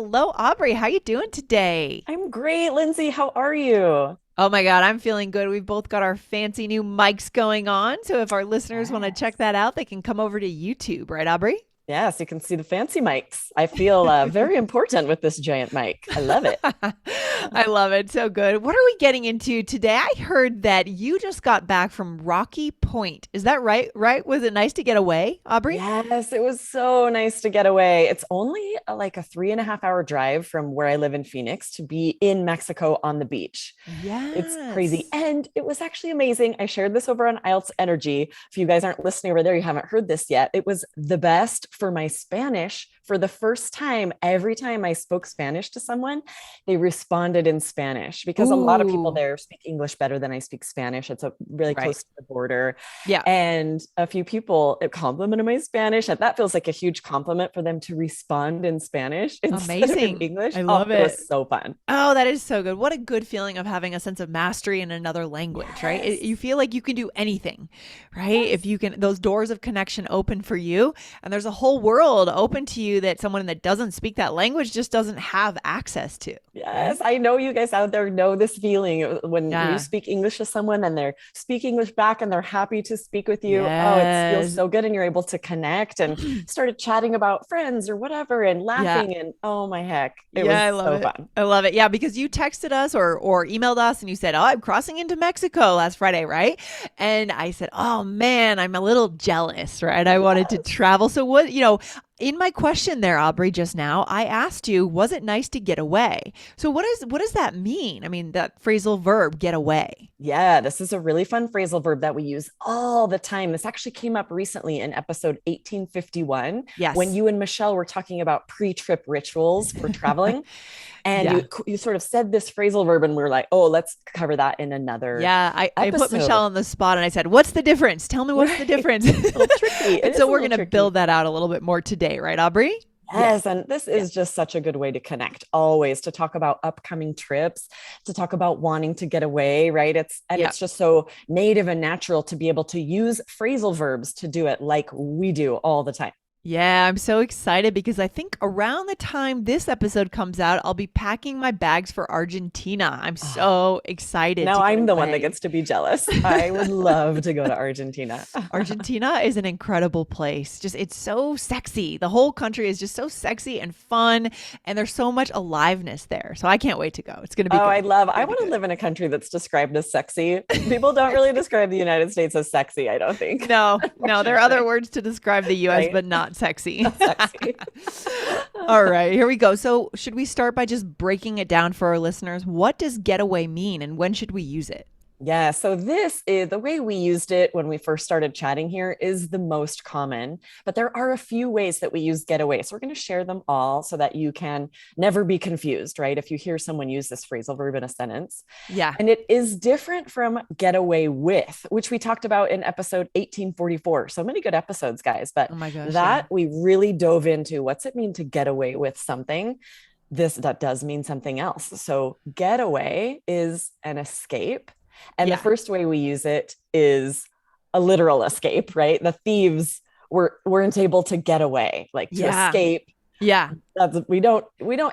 Hello, Aubrey. How you doing today? I'm great, Lindsay. How are you? Oh my God, I'm feeling good. We've both got our fancy new mics going on. So if our listeners want to check Yes. that out, they can come over to YouTube, right, Aubrey? Yes, you can see the fancy mics. I feel very important with this giant mic. I love it. I love it. So good. What are we getting into today? I heard that you just got back from Rocky Point. Is that right? Right? Was it nice to get away, Aubrey? Yes, it was so nice to get away. It's only like a 3.5 hour drive from where I live in Phoenix to be in Mexico on the beach. It's crazy. Yes. And it was actually amazing. I shared this over on IELTS Energy. If you guys aren't listening over there, you haven't heard this yet. It was the best for my Spanish for the first time. Every time I spoke Spanish to someone, they responded in Spanish because a lot of people Ooh, there speak English better than I speak Spanish. It's a really right. close to the border. Yeah. And a few people it complimented my Spanish. And that feels like a huge compliment for them to respond in Spanish instead of in Amazing. English. I Oh, love it was it. so fun. Oh, that is so good. What a good feeling of having a sense of mastery in another language, right? You Yes. feel like you can do anything, right? If Yes. you can, those doors of connection open for you, and there's a whole world open to you that someone that doesn't speak that language just doesn't have access to, Yes, right? I know you guys out there know this feeling when you Yeah. speak English to someone and they're speak English back and they're happy to speak with you. Oh, it feels Yes. so good and you're able to connect and started chatting about friends or whatever and Yeah. laughing and oh my heck, it Yeah, was I love so it. fun. I love it. Yeah, because you texted us or emailed us and you said, "Oh, I'm crossing into Mexico last Friday, right?" And I said, "Oh man, I'm a little jealous, right? I wanted to Yes. travel." So in my question there, Aubrey, just now, I asked you, "Was it nice to get away?" So what does that mean? I mean, that phrasal verb, get away. Yeah, this is a really fun phrasal verb that we use all the time. This actually came up recently in episode 1851 when Yes. you and Michelle were talking about pre-trip rituals for traveling. And Yeah. you sort of said this phrasal verb and we were like, oh, let's cover that in another Yeah, I put Michelle episode. on the spot and I said, "What's the difference? Tell me what's the Right. difference." It's a little tricky. It And is so a we're little going to tricky. build that out a little bit more today, right, Aubrey? Yes. Yes, and this Yeah. is just such a good way to connect always to talk about upcoming trips, to talk about wanting to get away, right? Yeah. It's just so native and natural to be able to use phrasal verbs to do it like we do all the time. Yeah, I'm so excited because I think around the time this episode comes out, I'll be packing my bags for Argentina. I'm Oh, so excited now to get I'm the one that away. gets to be jealous. I would love to go to Argentina. Argentina is an incredible place. Just it's so sexy. The whole country is just so sexy and fun, and there's so much aliveness there. So I can't wait to go. It's gonna be Oh, good. It's I gonna be want to good. live in a country that's described as sexy. People don't really describe the United States as sexy, I don't think, No, no, there are other unfortunately, words to describe the US, right? but not sexy. Not sexy. All right, here we go. So, should we start by just breaking it down for our listeners? What does getaway mean and when should we use it? Yeah, so this is the way we used it when we first started chatting here is the most common, but there are a few ways that we use getaway. So we're going to share them all so that you can never be confused, right? If you hear someone use this phrasal verb in a sentence. Yeah. And it is different from get away with, which we talked about in episode 1844. So many good episodes, guys, but Oh my gosh, yeah. that we really dove into what's it mean to get away with something. This that does mean something else. So getaway is an escape. And the Yeah. first way we use it is a literal escape, right? The thieves weren't able to get away, like to Yeah. escape. Yeah. We don't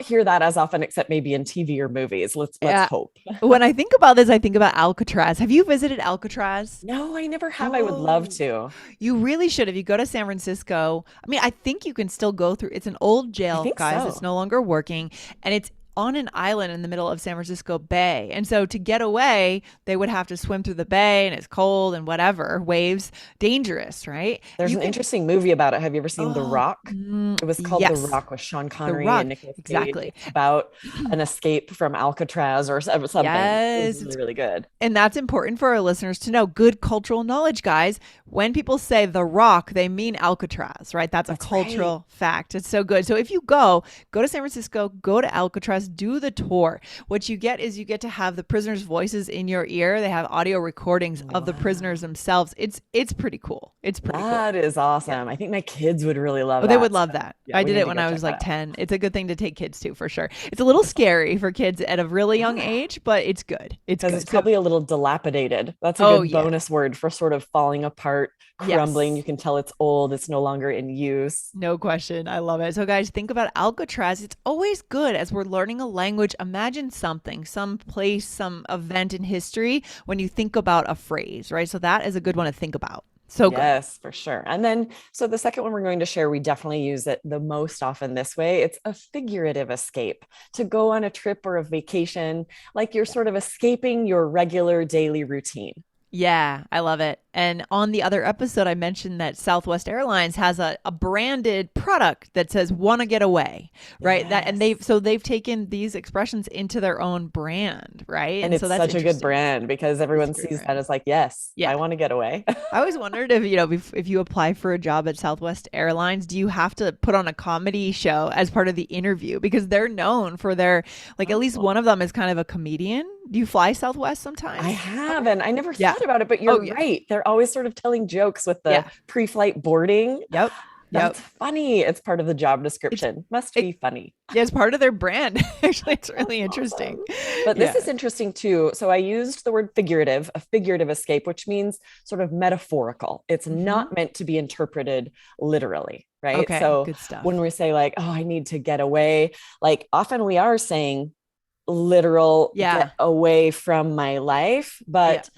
hear that as often, except maybe in TV or movies. Let's Yeah. hope. When I think about this, I think about Alcatraz. Have you visited Alcatraz? No, I never have. I would love Oh, to. you really should. If you go to San Francisco, I mean, I think you can still go through. It's an old I jail, think guys. It's so. no longer working, and it's on an island in the middle of San Francisco Bay. And so to get away, they would have to swim through the bay, and it's cold and whatever, waves, dangerous, right? There's You an can. interesting movie about it. Have you ever seen The Oh, Rock? It was called The yes, Rock with Sean The Connery and Rock. Nicolas Cage. Exactly. It's about an escape from Alcatraz or something. It was Yes, really, it's really good. and that's important for our listeners to know. Good cultural knowledge, guys. When people say the rock, they mean Alcatraz, right? That's a That's right. cultural fact. It's so good. So if you go to San Francisco, go to Alcatraz, do the tour. What you get is you get to have the prisoners' voices in your ear. They have audio recordings of the prisoners Wow. themselves. It's pretty cool. It's pretty cool. That is Yeah. awesome. I think my kids would really love Oh, they would that. love So, that. yeah, I we did need it to when go I check was that like out. 10. It's a good thing to take kids to for sure. It's a little scary for kids at a really young Yeah. age, but it's good. It's Because it's good. So, probably a little dilapidated. That's a oh good yeah. bonus word for sort of falling apart, crumbling. You Yes. can tell it's old, it's no longer in use. No question. I love it. So, guys, think about Alcatraz. It's always good as we're learning a language. Imagine something, some place, some event in history when you think about a phrase, right? So, that is a good one to think about. So good. Yes, for sure. And then, so the second one we're going to share, we definitely use it the most often this way. It's a figurative escape to go on a trip or a vacation, like you're Yeah. sort of escaping your regular daily routine. Yeah, I love it. And on the other episode, I mentioned that Southwest Airlines has a branded product that says "wanna get away," right? That and Yes. they've taken these expressions into their own brand, right? And And so it's that's such a good interesting. brand because It's a everyone great sees that brand. as like, yes, Yeah. I want to get away. I always wondered if, if you apply for a job at Southwest Airlines, do you have to put on a comedy show as part of the interview? Because they're known for their, like, at least one Oh, of them is kind of a comedian. Do you fly Southwest I sometimes, have, Aubrey? and I never Yeah. thought about it, but Oh, you're yeah. right. They're always sort of telling jokes with the Yeah. pre-flight boarding. Yep. Yep. That's funny. It's part of the job It's, description. Must it, be funny. yeah, it's part of their brand. Actually, it's That's really interesting. awesome. But this Yeah. is interesting too. So I used the word figurative, a figurative escape, which means sort of metaphorical. It's Hmm. not meant to be interpreted literally, right? Okay. So Good when stuff. we say like, oh, I need to get away, like often we are saying literal get Yeah. away from my life, Yeah. but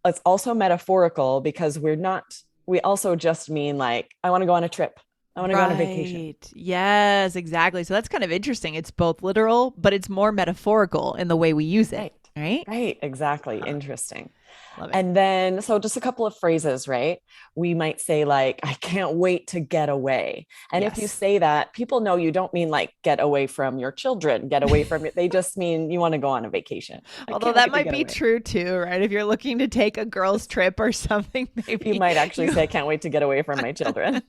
it's also metaphorical because we also just mean like I want to go on a trip. I want to go on a vacation. Right. Yes, exactly. So that's kind of interesting. It's both literal, but it's more metaphorical in the way we use it, Right. right? Right. Exactly. Huh. Interesting. Love it. And then, so just a couple of phrases, right? We might say, like, I can't wait to get away. And if you Yes. say that, people know you don't mean like get away from your children, get away from it. They just mean you want to go on a vacation. I Although can't that wait to might get be away. true too, right? If you're looking to take a girl's trip or something, You maybe might actually you say, I can't wait to get away from my children.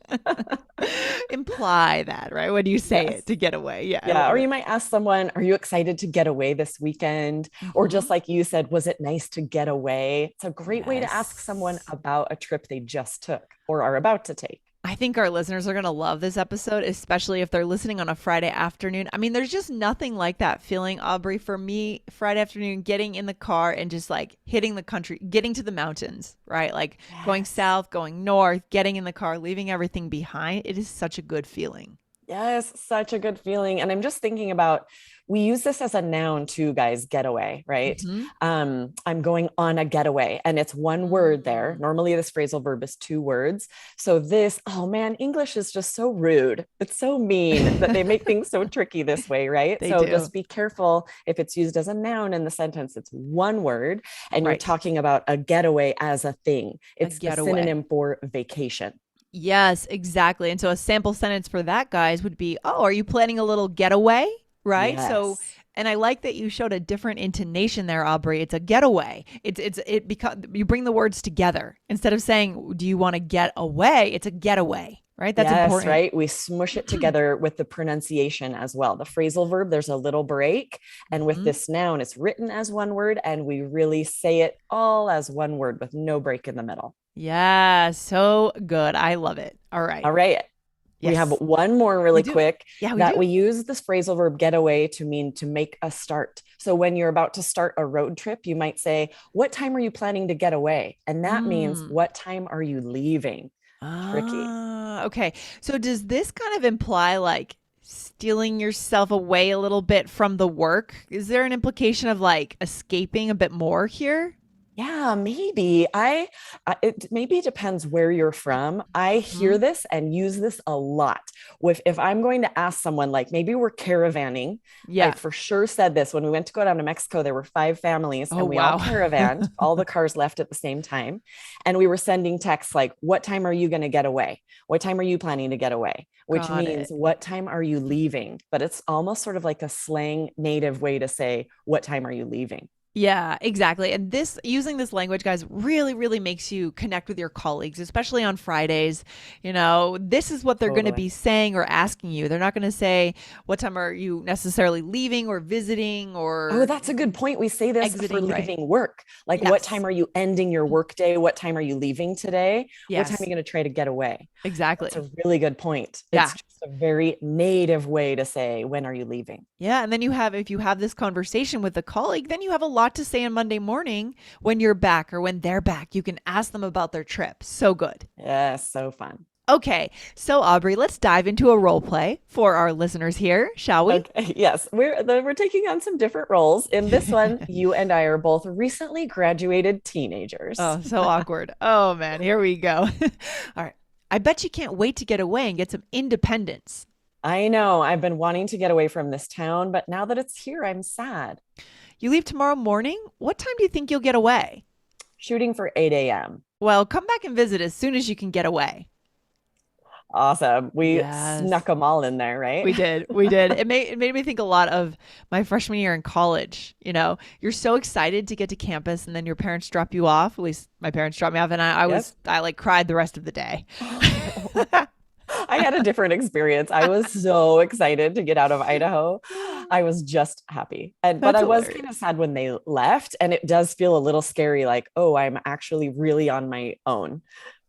imply that, right? When you say it Yes. to get away. Yeah, I Yeah. love Or you it. might ask someone, are you excited to get away this weekend? Or Hmm. just like you said, was it nice to get away? It's a great way to ask someone Yes. about a trip they just took or are about to take. I think our listeners are going to love this episode, especially if they're listening on a Friday afternoon. I mean, there's just nothing like that feeling, Aubrey, for me, Friday afternoon, getting in the car and just like hitting the country, getting to the mountains, right? Like going Yes. south, going north, getting in the car, leaving everything behind. It is such a good feeling. Yes, such a good feeling. And I'm just thinking about we use this as a noun too, guys, getaway, right? Hmm. I'm going on a getaway, and it's one word there. Mm, Normally, this phrasal verb is two words. So, this, oh man, English is just so rude. It's so mean that they make things so tricky this way, right? they So, do. just be careful if it's used as a noun in the sentence, it's one word, and you're Right. talking about a getaway as a thing. A It's the getaway. synonym for vacation. Yes, exactly. And so a sample sentence for that, guys, would be, "Oh, are you planning a little getaway?" Right? So, Yes. and I like that you showed a different intonation there, Aubrey. It's a getaway. It because you bring the words together instead of saying, "Do you want to get away?" It's a getaway, right? That's Yes, important. right. We smush it together with the pronunciation as well. The phrasal verb, there's a little break. And with Hmm. this noun, it's written as one word, and we really say it all as one word with no break in the middle. Yeah, so good. I love it. All right. All right. We have Yes, one more we really do. quick Yeah, we that do. we use this phrasal verb get away to mean to make a start. So when you're about to start a road trip, you might say, what time are you planning to get away? And that means, Mm. what time are you leaving? Tricky. Ah, okay. So does this kind of imply like stealing yourself away a little bit from the work? Is there an implication of like escaping a bit more here? Yeah, maybe. It maybe depends where you're from. I hear Hmm. this and use this a lot. With if I'm going to ask someone, like maybe we're caravanning, I Yeah. for sure said this when we went to go down to Mexico. There were five families Oh, and we all wow. caravanned. All the cars left at the same time, and we were sending texts like, "What time are you going to get away? What time are you planning to get away?" Which Got means, it. "What time are you leaving?" But it's almost sort of like a slang native way to say, "What time are you leaving?" Yeah, exactly. And this using this language, guys, really, really makes you connect with your colleagues, especially on Fridays. This is what they're going to Totally. be saying or asking you. They're not going to say, "What time are you necessarily leaving or visiting Oh, or that's a good point. We say this for exiting?" Right. leaving work. Like, what Yes. time are you ending your work day? What time are you leaving today? What time are Yes. you going to try to get away? That's Exactly. a really good point. It's Yeah. just a very native way to say, when are you leaving? Yeah, and then if you have this conversation with a colleague, then you have a lot to say on Monday morning when you're back or when they're back. You can ask them about their trip. So good. Yes, so fun. Okay, so Aubrey, let's dive into a role play for our listeners here, shall we? Okay, yes, we're taking on some different roles. In this one, you and I are both recently graduated teenagers. Oh, so awkward. Oh man, here we go. All right. I bet you can't wait to get away and get some independence. I know I've been wanting to get away from this town, but now that it's here, I'm sad. You leave tomorrow morning? What time do you think you'll get away? Shooting for 8 a.m. Well, come back and visit as soon as you can get away. Awesome. We Yes. snuck them all in there, right? We did. We did. It made me think a lot of my freshman year in college. You're so excited to get to campus and then your parents drop you off. At least my parents dropped me off and Yep. I like cried the rest of the day. I had a different experience. I was so excited to get out of Idaho. I was just happy. But That's I was kind of hilarious. sad when they left. And it does feel a little scary, like, oh, I'm actually really on my own.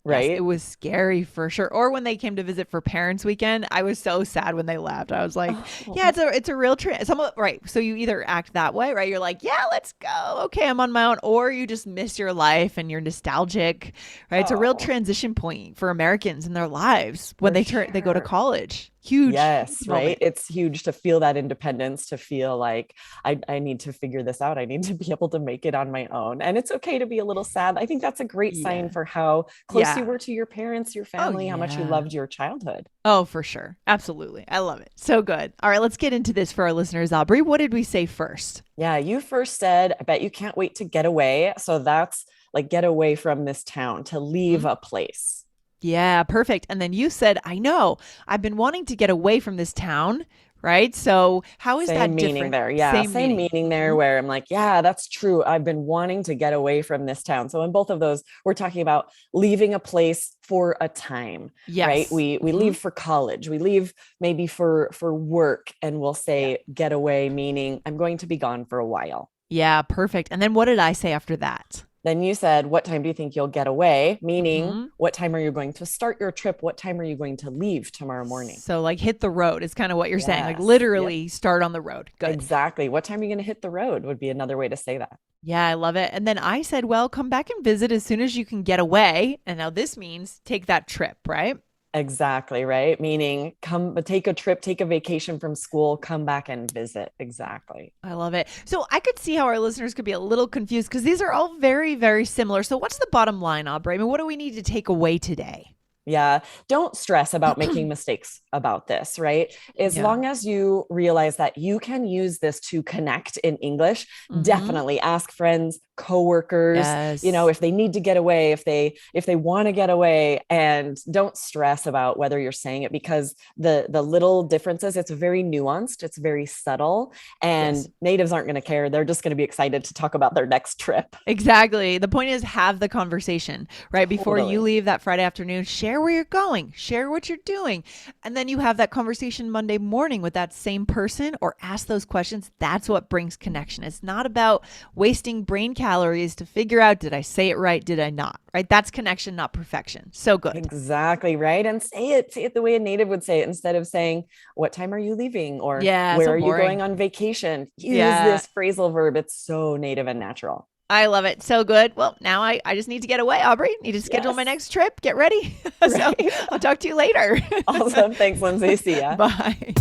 Yes, it Right. was scary for sure. Or when they came to visit for parents weekend, I was so sad when they left. I was like, yeah, Oh, it's a real trip. Right. So you either act that way, right? You're like, yeah, let's go. Okay, I'm on my own. Or you just miss your life and you're nostalgic, right? It's a real oh, transition point for Americans in their lives when for they go to sure. college. Huge Yes, right. moment. It's huge to feel that independence, to feel like I need to figure this out. I need to be able to make it on my own. And it's okay to be a little sad. I think that's a great sign Yeah. for how close you Yeah. were to your parents, your Oh family, how much you yeah. loved your childhood. Oh, for sure. Absolutely. I love it. So good. All right, let's get into this for our listeners, Aubrey. What did we say first? Yeah, you first said, I bet you can't wait to get away. So that's like get away from this town, to leave a place. Yeah, perfect. And then you said, I know, I've been wanting to get away from this town, right? So, how is Same that meaning different? there. Yeah, Same same meaning. meaning there, Hmm. where I'm like, yeah, that's true. I've been wanting to get away from this town. So in both of those, we're talking about leaving a place for a time, right? Yes. We Hmm. leave for college, we leave maybe for work, and we'll Yeah. say get away, meaning I'm going to be gone for a while. Yeah, perfect. And then what did I say after that? Then you said, what time do you think you'll get away? Meaning, Hmm. what time are you going to start your trip? What time are you going to leave tomorrow morning? So, like, hit the road is kind of what you're saying. Like, Yes. Yep. literally start on the road. Good. Exactly. What time are you going to hit the road would be another way to say that. Yeah, I love it. And then I said, well, come back and visit as soon as you can get away. And now this means take that trip, right? Exactly, right? Meaning come take a trip, take a vacation from school, come back and visit. Exactly. I love it. So I could see how our listeners could be a little confused because these are all very, very similar. So what's the bottom line, Aubrey? I mean, what do we need to take away today? Yeah. Don't stress about making mistakes about this, right? As Yeah. long as you realize that you can use this to connect in English, Mm-hmm. definitely ask friends, coworkers, Yes. if they need to get away, if they want to get away, and don't stress about whether you're saying it, because the little differences, it's very nuanced, it's very subtle, and Yes. natives aren't going to care. They're just going to be excited to talk about their next trip. Exactly. The point is have the conversation, right? Before you Totally. leave that Friday afternoon, share where you're going, share what you're doing. And then you have that conversation Monday morning with that same person or ask those questions. That's what brings connection. It's not about wasting brain calories to figure out did I say it right? Did I not? Right? That's connection, not perfection. So good. Exactly, right. And say it the way a native would say it, instead of saying, what time are you leaving? Or Yeah, where so are you boring. going on vacation? Use Yeah. this phrasal verb. It's so native and natural. I love it. So good. Well, now I just need to get away, Aubrey. Need to schedule my Yes. next trip. Get ready. So Right. I'll talk to you later. Awesome. Thanks, Lindsay. See ya. Bye.